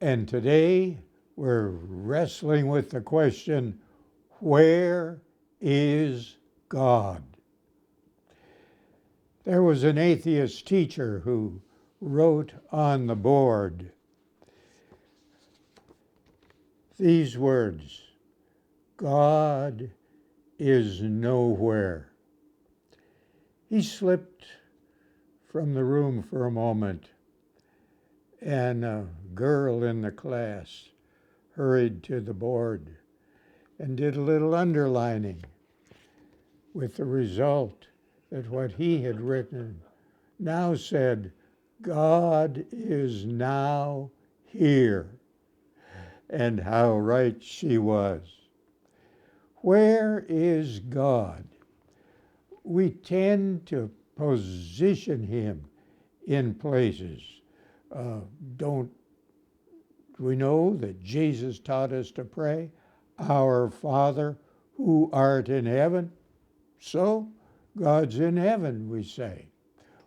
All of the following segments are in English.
And today we're wrestling with the question, where is God? There was an atheist teacher who wrote on the board these words, God is nowhere. He slipped from the room for a moment, and a girl in the class hurried to the board and did a little underlining, with the result that what he had written now said, God is now here. And how right she was. Where is God? We tend to position him in places. Don't we know that Jesus taught us to pray, Our Father who art in heaven? So, God's in heaven, we say.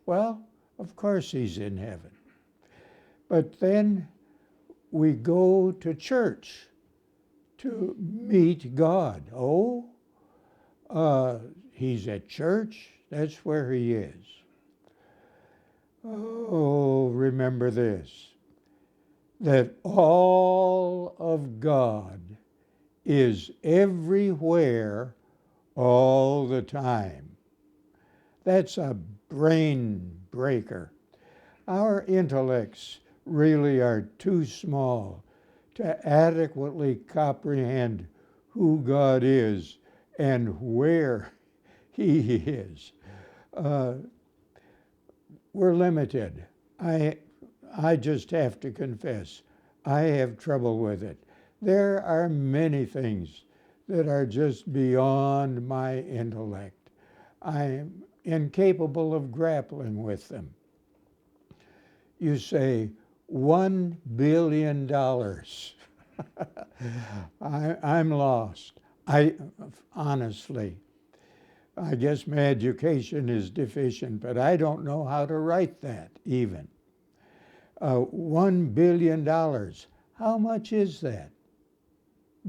Well, of course he's in heaven. But then we go to church to meet God. Oh, he's at church? That's where he is. Oh, remember this, that all of God is everywhere all the time. That's a brain breaker. Our intellects really are too small to adequately comprehend who God is and where he is. We're limited. I just have to confess, I have trouble with it. There are many things that are just beyond my intellect. I am incapable of grappling with them. You say, $1 billion. I'm lost. Honestly, I guess my education is deficient, but I don't know how to write that even. $1 billion. How much is that?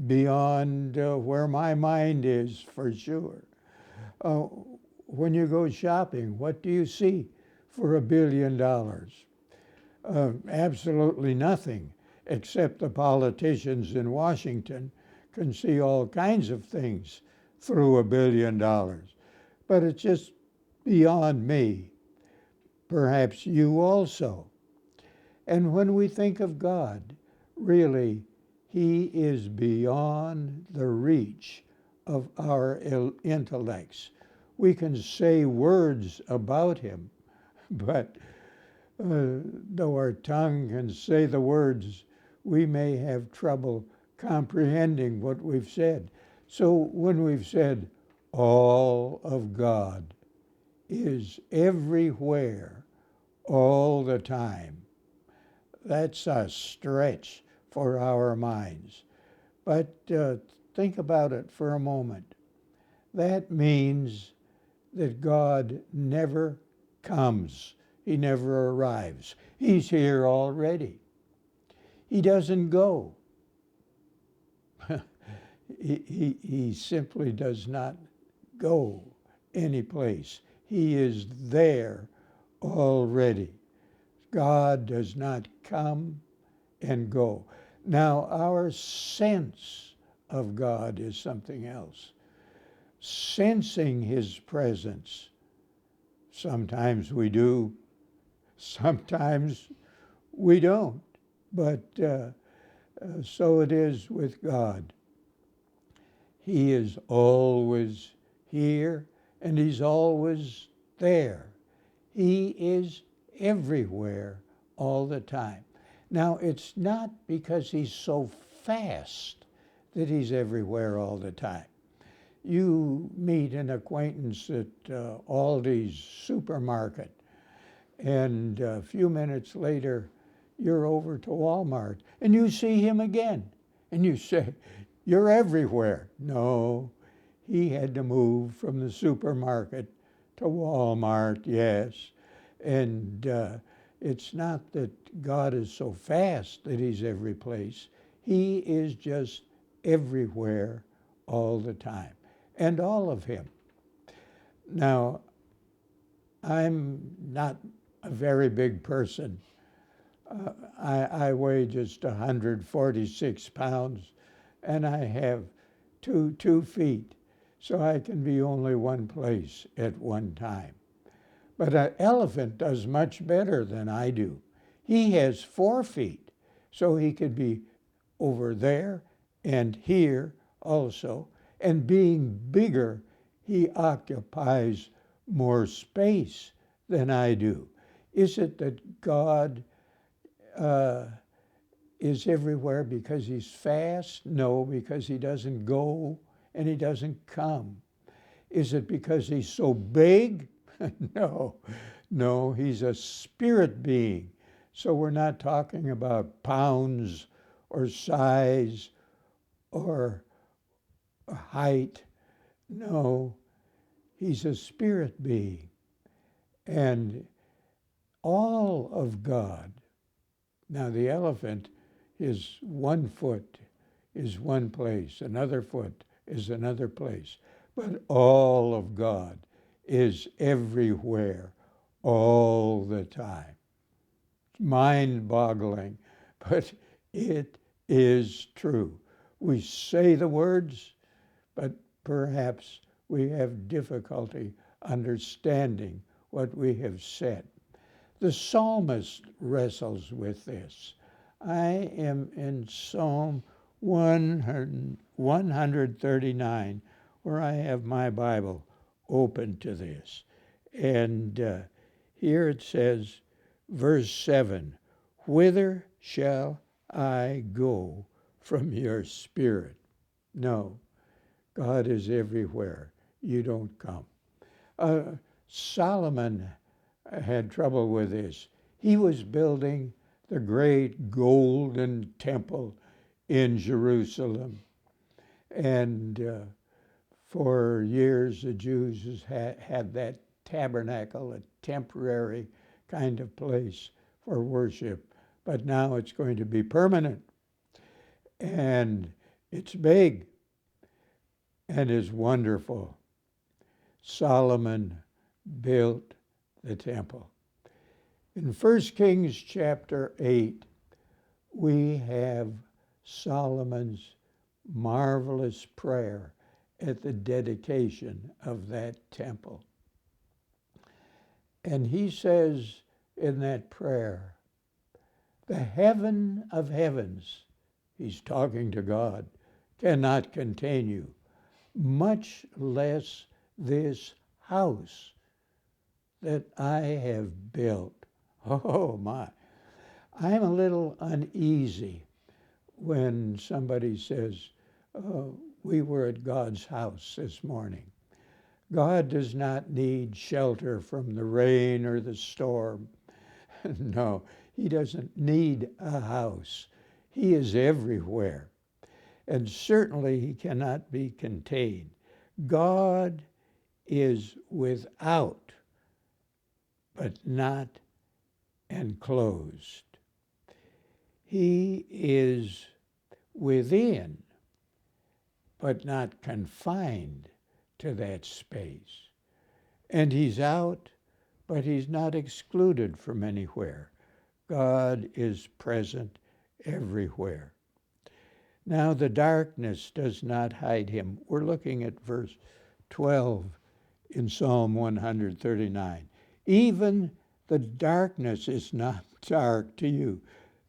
Beyond where my mind is, for sure. When you go shopping, what do you see for $1 billion? Absolutely nothing, except the politicians in Washington can see all kinds of things through $1 billion. But it's just beyond me. Perhaps you also. And when we think of God, really, he is beyond the reach of our intellects. We can say words about him, but though our tongue can say the words, we may have trouble comprehending what we've said. So when we've said, all of God is everywhere, all the time, that's a stretch for our minds. But think about it for a moment. That means that God never comes. He never arrives. He's here already. He doesn't go. he simply does not go anyplace. He is there already. God does not come and go. Now, our sense of God is something else. Sensing his presence, sometimes we do, sometimes we don't, but so it is with God. He is always here, and he's always there. He is everywhere all the time. Now, it's not because he's so fast that he's everywhere all the time. You meet an acquaintance at Aldi's supermarket, and a few minutes later, you're over to Walmart, and you see him again, and you say, you're everywhere. No, he had to move from the supermarket to Walmart, yes, and It's not that God is so fast that he's every place. He is just everywhere all the time, and all of him. Now, I'm not a very big person. I weigh just 146 pounds, and I have two feet, so I can be only one place at one time. But an elephant does much better than I do. He has 4 feet, so he could be over there and here also. And being bigger, he occupies more space than I do. Is it that God is everywhere because he's fast? No, because he doesn't go and he doesn't come. Is it because he's so big? No, no, he's a spirit being. So we're not talking about pounds or size or height. No, he's a spirit being. And all of God, now the elephant is 1 foot is one place, another foot is another place, but all of God is everywhere all the time. Mind-boggling, but it is true. We say the words, but perhaps we have difficulty understanding what we have said. The psalmist wrestles with this. I am in Psalm 139, where I have my Bible open to this. And here it says, verse 7, "Whither shall I go from your spirit?" No, God is everywhere. You don't come. Solomon had trouble with this. He was building the great golden temple in Jerusalem. And for years, the Jews had that tabernacle, a temporary kind of place for worship. But now it's going to be permanent. And it's big and is wonderful. Solomon built the temple. In 1 Kings chapter 8, we have Solomon's marvelous prayer at the dedication of that temple. And he says in that prayer, "The heaven of heavens," he's talking to God, "cannot contain you, much less this house that I have built." Oh my. I'm a little uneasy when somebody says, "Oh, we were at God's house this morning." God does not need shelter from the rain or the storm. No, he doesn't need a house. He is everywhere. And certainly he cannot be contained. God is without, but not enclosed. He is within, but not confined to that space. And he's out, but he's not excluded from anywhere. God is present everywhere. Now the darkness does not hide him. We're looking at verse 12 in Psalm 139. Even the darkness is not dark to you.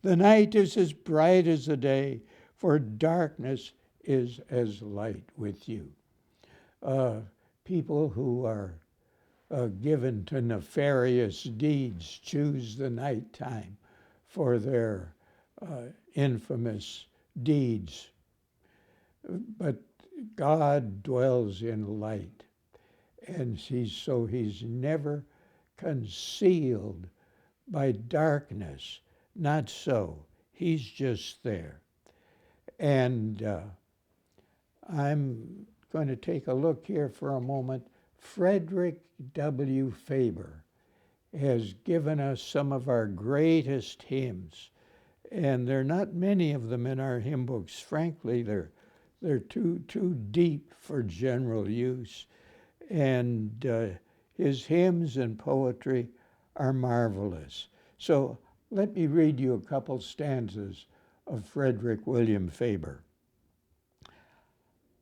The night is as bright as the day, for darkness is as light with you. People who are given to nefarious deeds choose the nighttime for their infamous deeds. But God dwells in light, and he's never concealed by darkness. Not so. He's just there. And I'm going to take a look here for a moment. Frederick W. Faber has given us some of our greatest hymns. And there are not many of them in our hymn books. Frankly, they're too deep for general use. And his hymns and poetry are marvelous. So let me read you a couple stanzas of Frederick William Faber.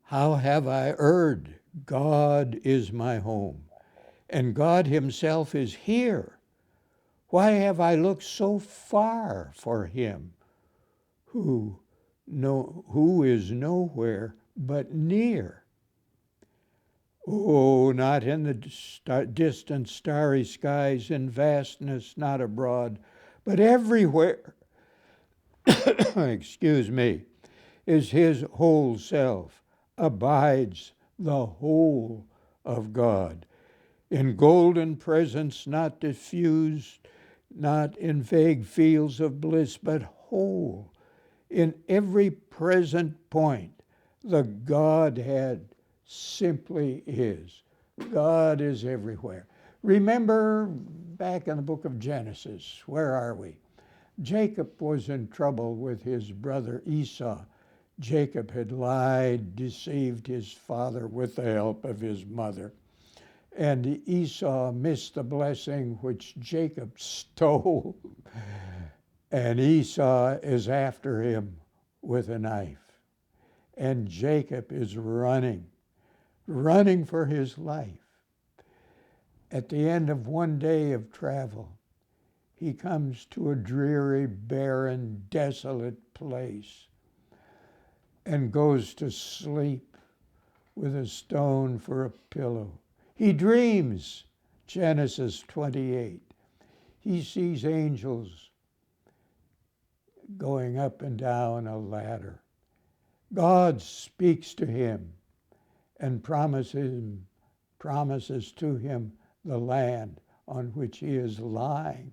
How have I erred? God is my home, and God himself is here. Why have I looked so far for him who is nowhere but near? Oh, not in the distant starry skies, in vastness not abroad, but everywhere, excuse me, is his whole self, abides the whole of God. In golden presence not diffused, not in vague fields of bliss, but whole. In every present point, the Godhead simply is. God is everywhere. Remember back in the book of Genesis, where are we? Jacob was in trouble with his brother Esau. Jacob had lied, deceived his father with the help of his mother. And Esau missed the blessing which Jacob stole. And Esau is after him with a knife. And Jacob is running for his life. At the end of one day of travel, he comes to a dreary, barren, desolate place and goes to sleep with a stone for a pillow. He dreams, Genesis 28. He sees angels going up and down a ladder. God speaks to him and promises to him the land on which he is lying.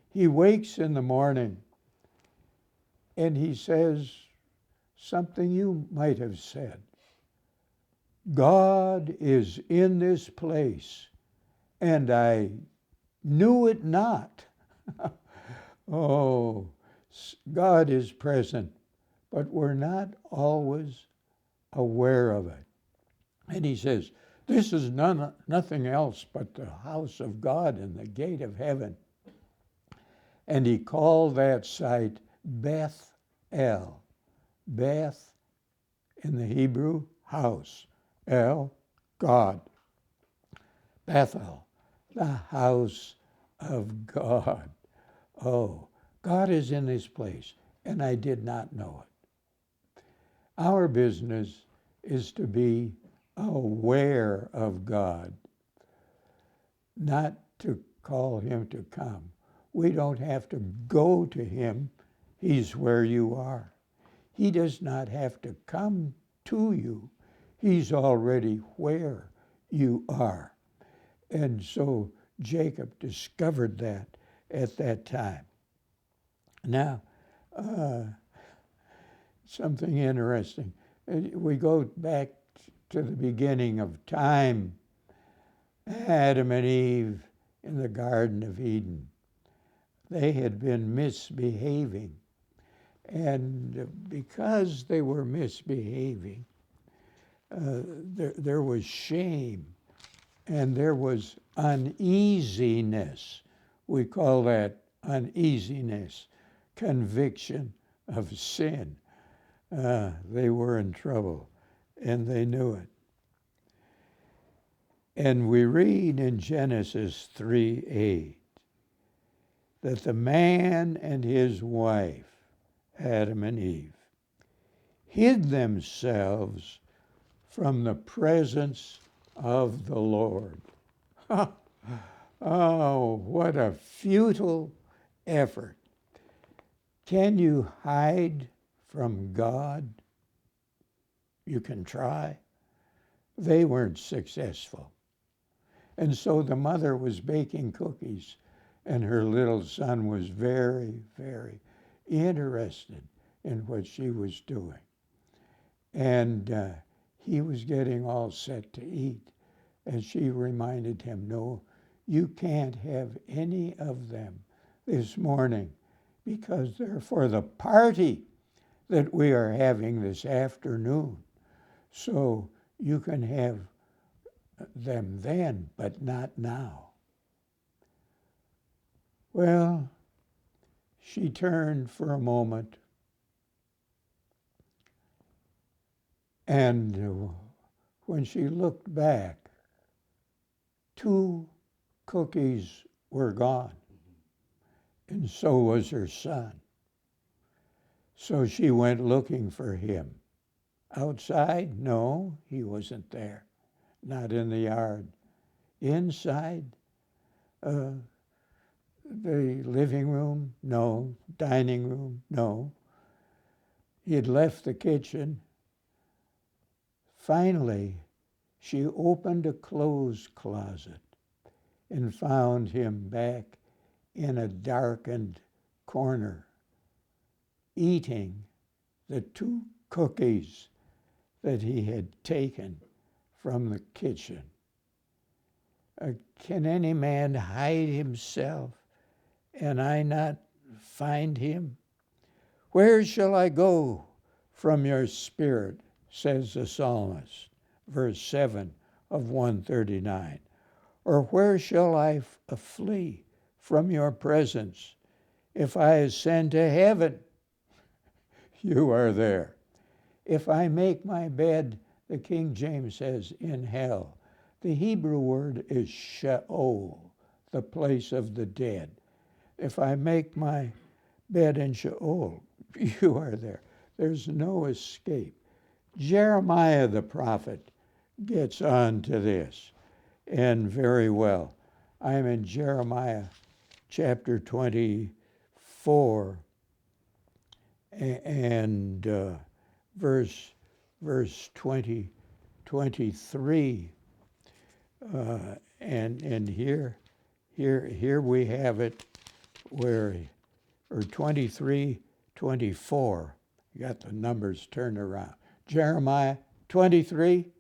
He wakes in the morning and he says something you might have said. God is in this place, and I knew it not. Oh, God is present, but we're not always aware of it. And he says, this is nothing else but the house of God and the gate of heaven. And he called that site Beth El. Beth in the Hebrew, house. El, God. Bethel, the house of God. Oh, God is in this place, and I did not know it. Our business is to be aware of God, not to call him to come. We don't have to go to him. He's where you are. He does not have to come to you. He's already where you are. And so Jacob discovered that at that time. Now, something interesting. We go back to the beginning of time. Adam and Eve in the Garden of Eden. They had been misbehaving. And because they were misbehaving, there was shame and there was uneasiness. We call that uneasiness, conviction of sin. They were in trouble and they knew it. And we read in Genesis 3:8 that the man and his wife, Adam and Eve, hid themselves from the presence of the Lord. Oh, what a futile effort. Can you hide from God? You can try. They weren't successful. And so the mother was baking cookies, and her little son was very, very interested in what she was doing. And he was getting all set to eat. And she reminded him, no, You can't have any of them this morning because they're for the party that we are having this afternoon. So you can have them then, but not now. Well, she turned for a moment, and when she looked back, 2 cookies were gone, and so was her son. So she went looking for him. Outside? No, he wasn't there. Not in the yard. Inside? The living room? No. Dining room? No. He had left the kitchen. Finally, she opened a clothes closet and found him back in a darkened corner, eating the 2 cookies that he had taken from the kitchen. Can any man hide himself and I not find him? Where shall I go from your spirit, says the psalmist, verse 7 of 139. Or where shall I flee from your presence? If I ascend to heaven, you are there. If I make my bed, the King James says, in hell. The Hebrew word is Sheol, the place of the dead. If I make my bed in Sheol, you are there. There's no escape. Jeremiah the prophet gets on to this, and very well. I'm in Jeremiah chapter 24 and verse 23, and here we have it where, or 23, 24. You got the numbers turned around. Jeremiah 23,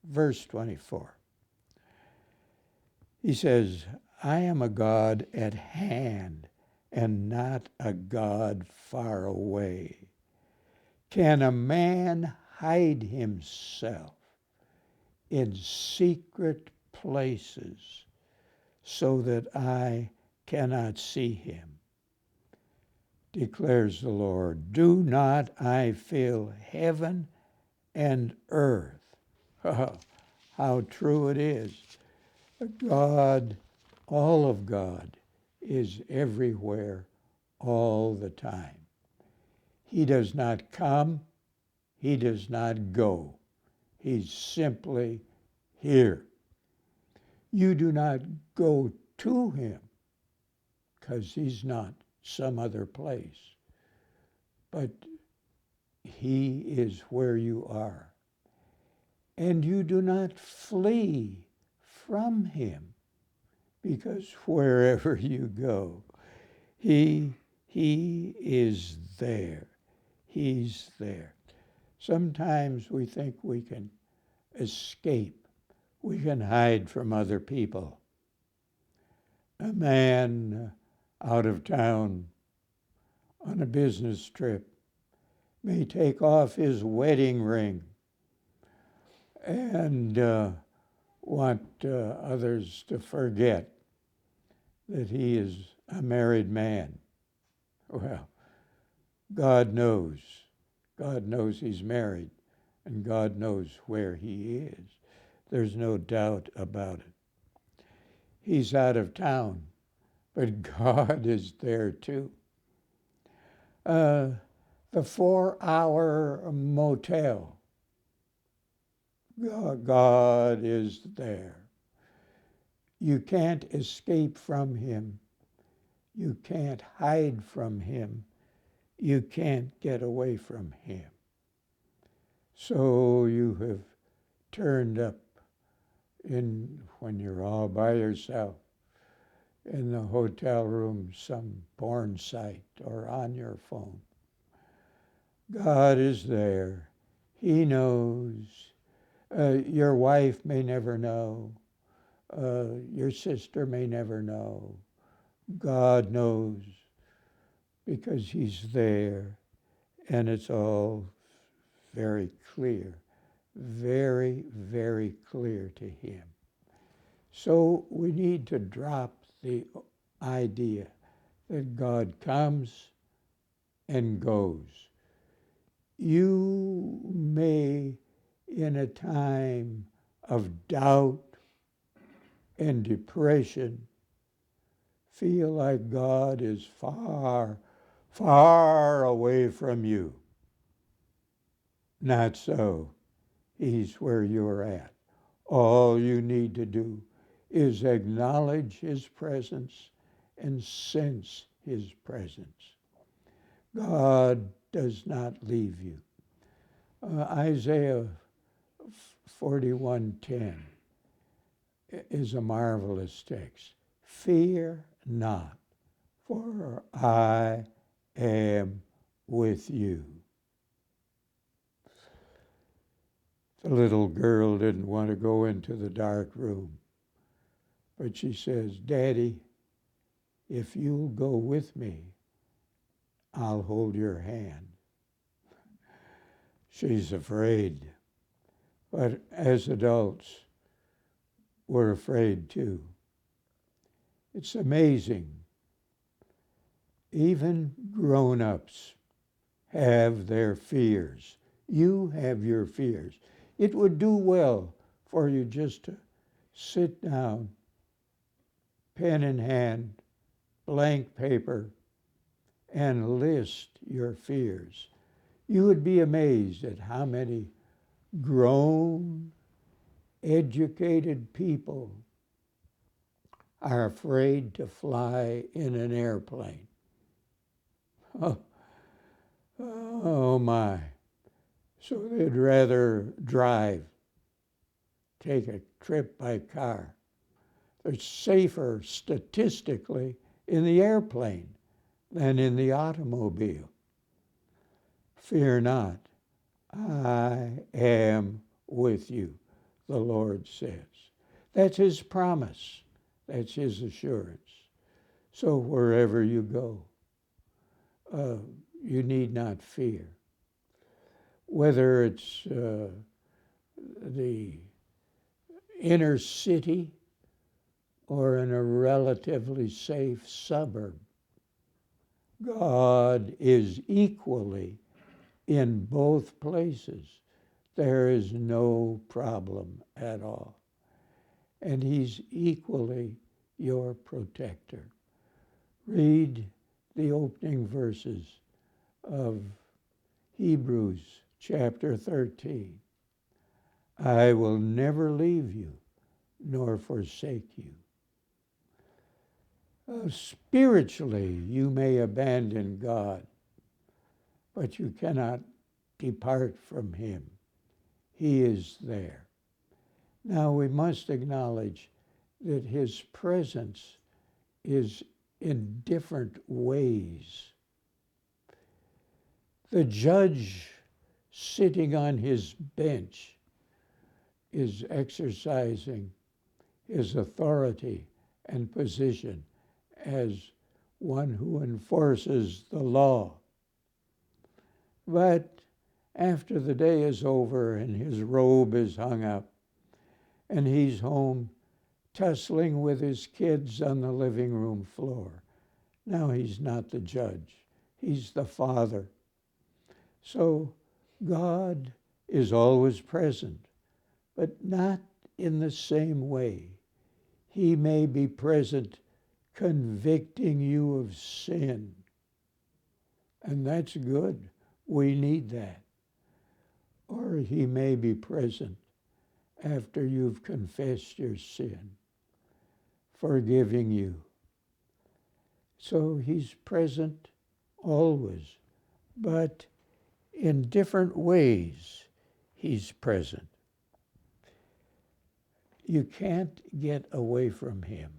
verse 24. He says, I am a God at hand and not a God far away. Can a man hide himself in secret places so that I cannot see him? Declares the Lord. Do not I fill heaven and earth? How true it is. God, all of God, is everywhere all the time. He does not come. He does not go. He's simply here. You do not go to him because he's not some other place, but he is where you are. And you do not flee from him, because wherever you go, he is there. He's there. Sometimes we think we can escape. We can hide from other people. A man out of town on a business trip may take off his wedding ring and want others to forget that he is a married man. Well, God knows. God knows he's married, and God knows where he is. There's no doubt about it. He's out of town, but God is there too. The 4-hour motel, God is there. You can't escape from him. You can't hide from him. You can't get away from him. So you have turned up when you're all by yourself in the hotel room, some porn site, or on your phone. God is there. He knows. Your wife may never know, Your sister may never know. God knows because he's there, and it's all very clear, very, very clear to him. So we need to drop the idea that God comes and goes. You may, in a time of doubt and depression, feel like God is far, far away from you. Not so. He's where you're at. All you need to do is acknowledge his presence and sense his presence. God does not leave you. Isaiah 41:10 is a marvelous text. Fear not, for I am with you. The little girl didn't want to go into the dark room, but she says, Daddy, if you'll go with me, I'll hold your hand. She's afraid, but as adults, we're afraid too. It's amazing. Even grown-ups have their fears. You have your fears. It would do well for you just to sit down, pen in hand, blank paper, and list your fears. You would be amazed at how many grown, educated people are afraid to fly in an airplane. Oh my. So they'd rather drive, take a trip by car. They're safer statistically in the airplane than in the automobile. Fear not, I am with you, the Lord says. That's his promise. That's his assurance. So wherever you go, you need not fear. Whether it's the inner city or in a relatively safe suburb, God is equally in both places. There is no problem at all. And he's equally your protector. Read the opening verses of Hebrews chapter 13. I will never leave you nor forsake you. Spiritually, you may abandon God, but you cannot depart from him. He is there. Now we must acknowledge that his presence is in different ways. The judge sitting on his bench is exercising his authority and position as one who enforces the law. But after the day is over and his robe is hung up and he's home tussling with his kids on the living room floor, now he's not the judge, he's the father. So God is always present, but not in the same way. He may be present convicting you of sin, and that's good. We need that. Or he may be present after you've confessed your sin, forgiving you. So he's present always, but in different ways he's present. You can't get away from him.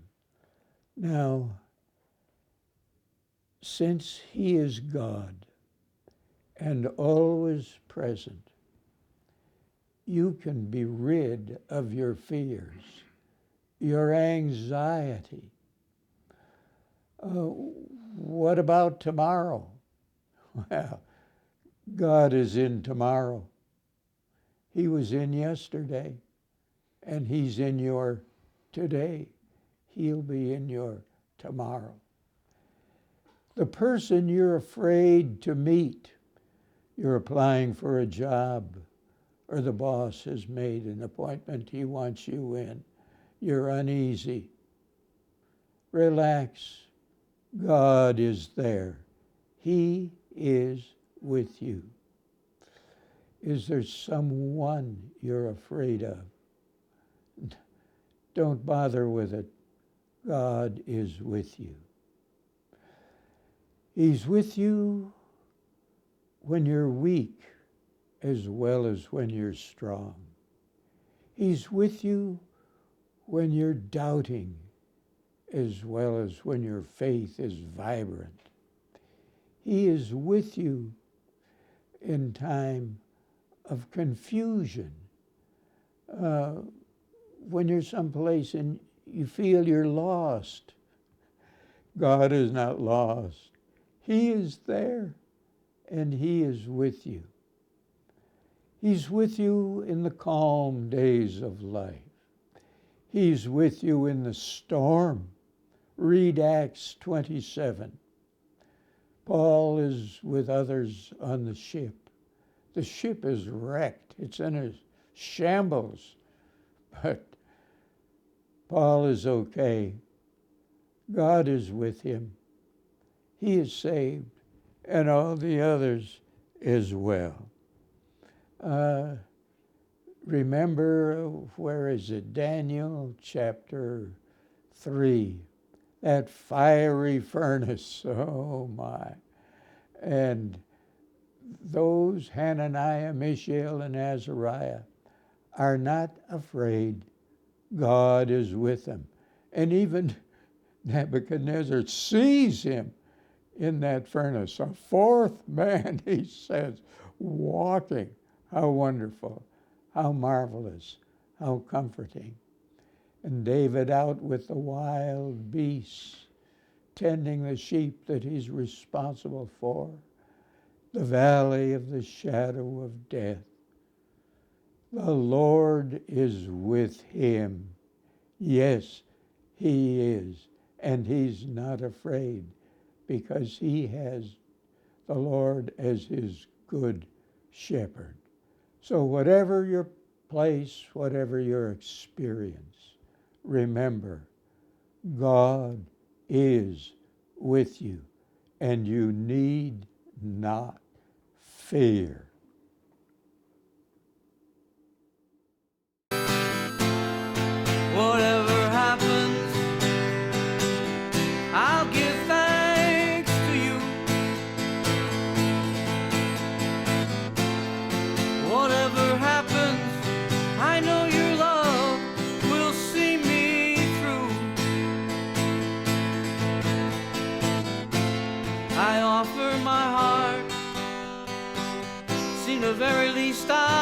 Now, since he is God and always present, you can be rid of your fears your anxiety. What about tomorrow? Well, God is in tomorrow. He was in yesterday, and He's in your today. He'll be in your tomorrow. The person you're afraid to meet, you're applying for a job, or the boss has made an appointment he wants you in. You're uneasy. Relax. God is there. He is with you. Is there someone you're afraid of? Don't bother with it. God is with you. He's with you when you're weak as well as when you're strong. He's with you when you're doubting as well as when your faith is vibrant. He is with you in time of confusion. When you're someplace and you feel you're lost, God is not lost. He is there, and He is with you. He's with you in the calm days of life. He's with you in the storm. Read Acts 27. Paul is with others on the ship. The ship is wrecked. It's in a shambles. But Paul is okay. God is with him. He is saved, and all the others as well. Remember, where is it? Daniel chapter 3. That fiery furnace, oh my. And those, Hananiah, Mishael, and Azariah, are not afraid. God is with them. And even Nebuchadnezzar sees him in that furnace. A fourth man, he says, walking. How wonderful, how marvelous, how comforting. And David out with the wild beasts, tending the sheep that he's responsible for. The valley of the shadow of death. The Lord is with him. Yes, He is. And he's not afraid because he has the Lord as his good shepherd. So whatever your place, whatever your experience, remember, God is with you, and you need not fear. Whatever happens, I'll give thanks to you. Whatever happens, I know your love will see me through. I offer my heart, seen the very least I